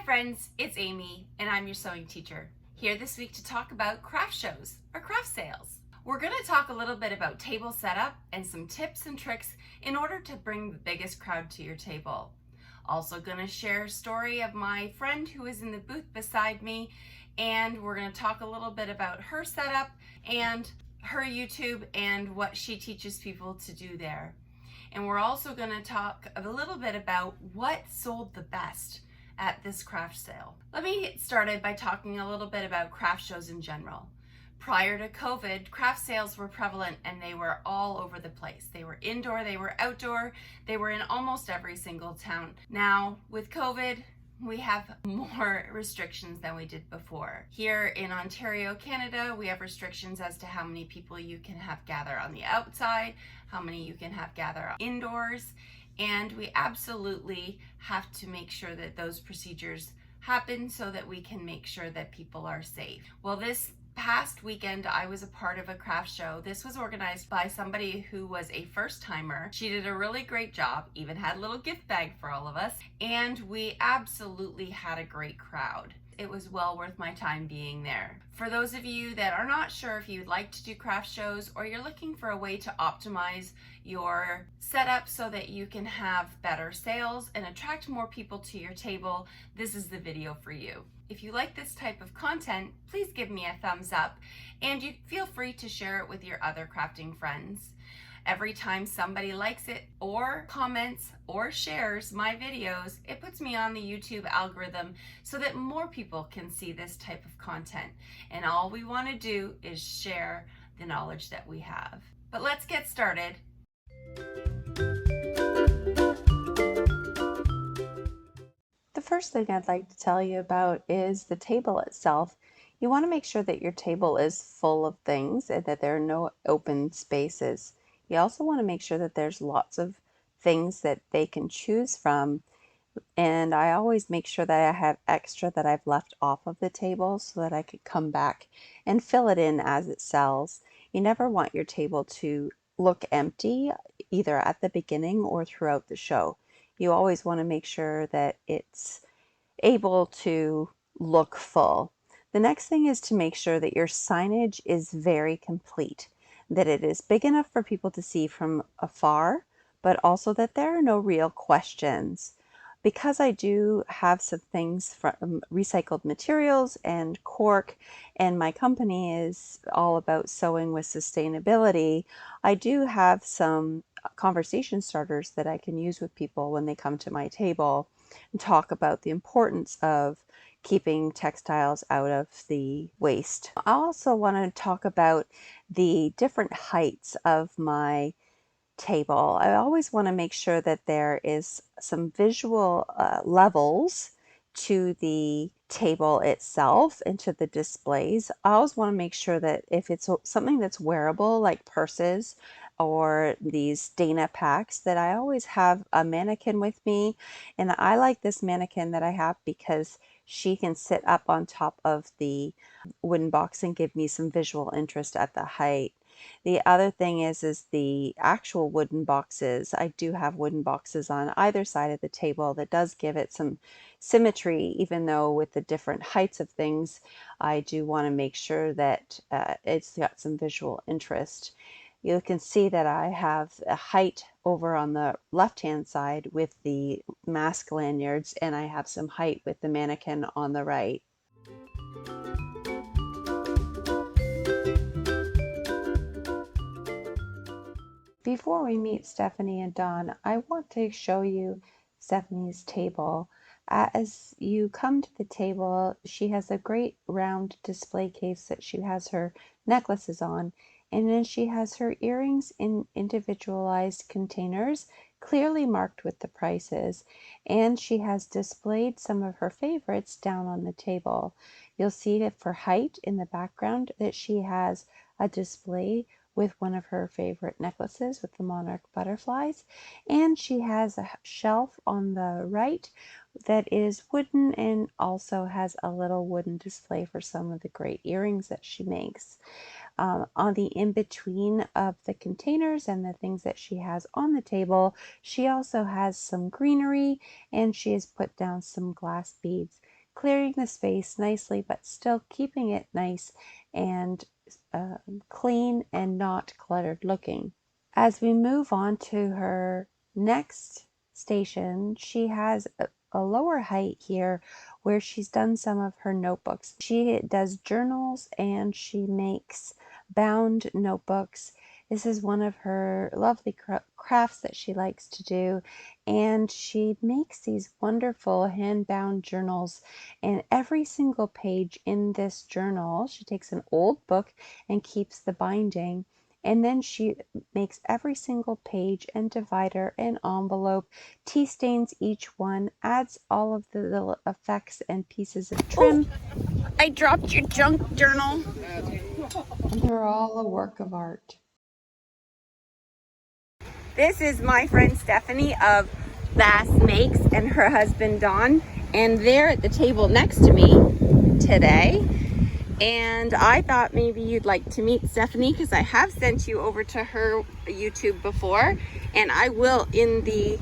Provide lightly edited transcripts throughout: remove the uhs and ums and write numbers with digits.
friends, it's Amy and I'm your sewing teacher, here this week to talk about craft shows or craft sales. We're going to talk a little bit about table setup and some tips and tricks in order to bring the biggest crowd to your table. Also going to share a story of my friend who is in the booth beside me, and we're going to talk a little bit about her setup and her YouTube and what she teaches people to do there. And we're also going to talk a little bit about what sold the best at this craft sale. Let me get started by talking a little bit about craft shows in general. Prior to COVID, craft sales were prevalent and they were all over the place. They were indoor, they were outdoor, they were in almost every single town. Now, with COVID, we have more restrictions than we did before. Here in Ontario, Canada, we have restrictions as to how many people you can have gather on the outside, how many you can have gather indoors, and we absolutely have to make sure that those procedures happen so that we can make sure that people are safe. Well, this past weekend, I was a part of a craft show. This was organized by somebody who was a first-timer. She did a really great job, even had a little gift bag for all of us, and we absolutely had a great crowd. It was well worth my time being there. For those of you that are not sure if you'd like to do craft shows or you're looking for a way to optimize your setup so that you can have better sales and attract more people to your table, this is the video for you. If you like this type of content, please give me a thumbs up, and you feel free to share it with your other crafting friends. Every time somebody likes it or comments or shares my videos, it puts me on the YouTube algorithm so that more people can see this type of content. And all we want to do is share the knowledge that we have. But let's get started. The first thing I'd like to tell you about is the table itself. You want to make sure that your table is full of things and that there are no open spaces. You also want to make sure that there's lots of things that they can choose from. And I always make sure that I have extra that I've left off of the table so that I could come back and fill it in as it sells. You never want your table to look empty, either at the beginning or throughout the show. You always want to make sure that it's able to look full. The next thing is to make sure that your signage is very complete, that it is big enough for people to see from afar, but also that there are no real questions. Because I do have some things from recycled materials and cork, and my company is all about sewing with sustainability, I do have some conversation starters that I can use with people when they come to my table and talk about the importance of keeping textiles out of the waste. I also want to talk about the different heights of my table. I always want to make sure that there is some visual levels to the table itself and to the displays. I always want to make sure that if it's something that's wearable, like purses or these Dayna packs, that I always have a mannequin with me. And I like this mannequin that I have because she can sit up on top of the wooden box and give me some visual interest at the height. The other thing is the actual wooden boxes. I do have wooden boxes on either side of the table that does give it some symmetry, even though with the different heights of things, I do want to make sure that it's got some visual interest. You can see that I have a height over on the left-hand side with the mask lanyards, and I have some height with the mannequin on the right. Before we meet Stephanie and Dawn, I want to show you Stephanie's table. As you come to the table, she has a great round display case that she has her necklaces on, and then she has her earrings in individualized containers, clearly marked with the prices, and she has displayed some of her favorites down on the table. You'll see that for height in the background that she has a display with one of her favorite necklaces with the monarch butterflies, and she has a shelf on the right that is wooden and also has a little wooden display for some of the great earrings that she makes. On the in-between of the containers and the things that she has on the table, she also has some greenery, and she has put down some glass beads. clearing the space nicely, but still keeping it nice and clean and not cluttered looking. As we move on to her next station, she has a lower height here where she's done some of her notebooks. She does journals and she makes bound notebooks. This is one of her lovely crafts that she likes to do, and she makes these wonderful hand-bound journals, and every single page in this journal, she takes an old book and keeps the binding, and then she makes every single page and divider and envelope, tea stains each one, adds all of the little effects and pieces of trim. Oh, I dropped your junk journal. And they're all a work of art. This is my friend Stephanie of Bassmakes and her husband Don, and they're at the table next to me today. And I thought maybe you'd like to meet Stephanie because I have sent you over to her YouTube before, and I will in the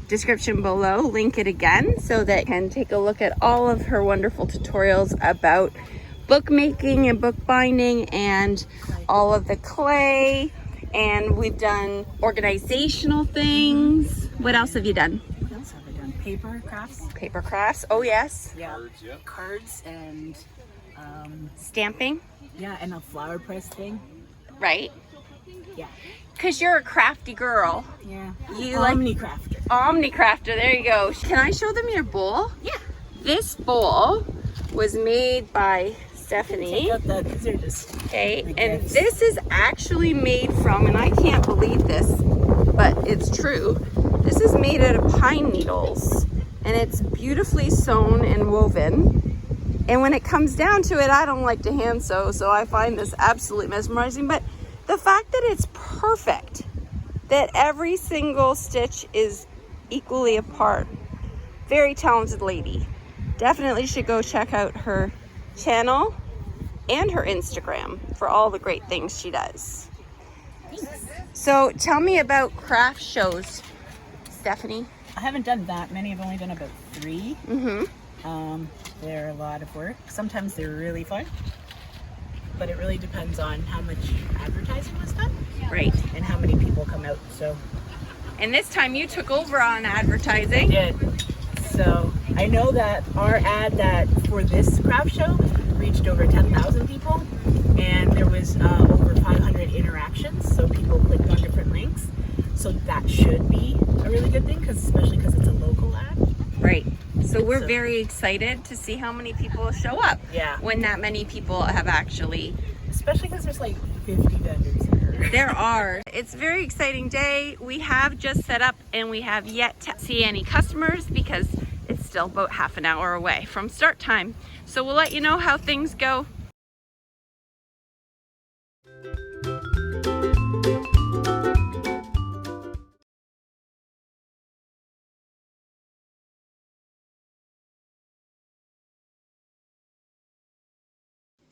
description below link it again so that you can take a look at all of her wonderful tutorials about bookmaking and bookbinding and all of the clay. And we've done organizational things. What else have you done? What else have I done? Paper crafts. Paper crafts. Oh yes. Yeah. Cards and Stamping. yeah, and a flower press thing. Right. Yeah. Because you're a crafty girl. Yeah. You like Omni-crafter. Omni-crafter. There you go. Can I show them your bowl? Yeah. This bowl was made by Stephanie. Check out these are just Okay, the and gifts. this is actually made from, and I can't believe this, but it's true. This is made out of pine needles, and it's beautifully sewn and woven. And when it comes down to it, I don't like to hand sew, so I find this absolutely mesmerizing. But the fact that it's perfect, that every single stitch is equally apart. Very talented lady. Definitely should go check out her channel and her Instagram for all the great things she does. Thanks. So tell me about craft shows, Stephanie. I haven't done that many. I've only done about 3. Mm-hmm. They're a lot of work. Sometimes they're really fun, but it really depends on how much advertising was done. Right. And how many people come out. So And this time you took over on I advertising. did. So I know that our ad that for this craft show reached over 10,000 people, and there was over 500 interactions. So people clicked on different links. So that should be a really good thing, especially because it's a local ad. Right. So we're So- very excited to see how many people show up. Yeah. When that many people have actually. Especially because there's like 50 vendors here. There are. It's a very exciting day. We have just set up and we have yet to see any customers because it's still about half an hour away from start time. So we'll let you know how things go.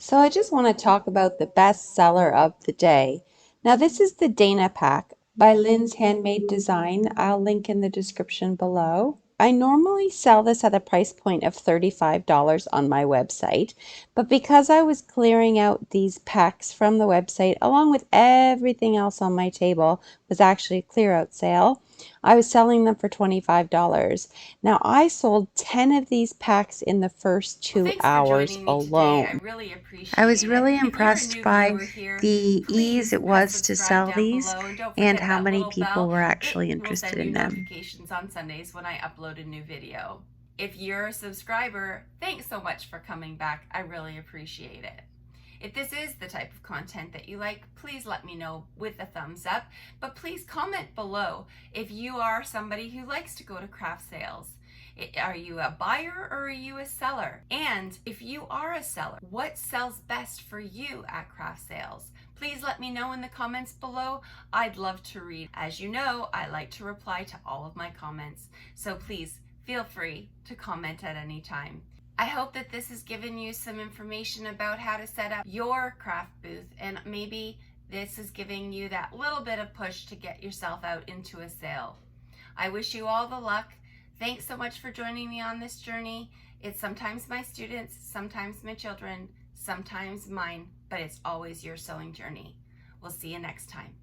So I just want to talk about the best seller of the day. Now this is the Dayna pack by Lindshandmade Design. I'll link in the description below. I normally sell this at a price point of $35 on my website, but because I was clearing out these packs from the website along with everything else on my table was actually a clear out sale, I was selling them for $25. Now I sold 10 of these packs in the first 2 hours alone. I really appreciate I was really it. If you're a impressed new by viewer here, the please ease it press was to subscribe sell down these below, and don't and forget how that many little people bell. were actually It will interested send in you them. notifications on Sundays when I upload a new video. If you're a subscriber, thanks so much for coming back. I really appreciate it. If this is the type of content that you like, please let me know with a thumbs up, but please comment below if you are somebody who likes to go to craft sales. Are you a buyer or are you a seller? And if you are a seller, what sells best for you at craft sales? Please let me know in the comments below. I'd love to read. As you know, I like to reply to all of my comments, so please feel free to comment at any time. I hope that this has given you some information about how to set up your craft booth, and maybe this is giving you that little bit of push to get yourself out into a sale. I wish you all the luck. Thanks so much for joining me on this journey, It's sometimes my students, sometimes my children, sometimes mine, but it's always your sewing journey. We'll see you next time.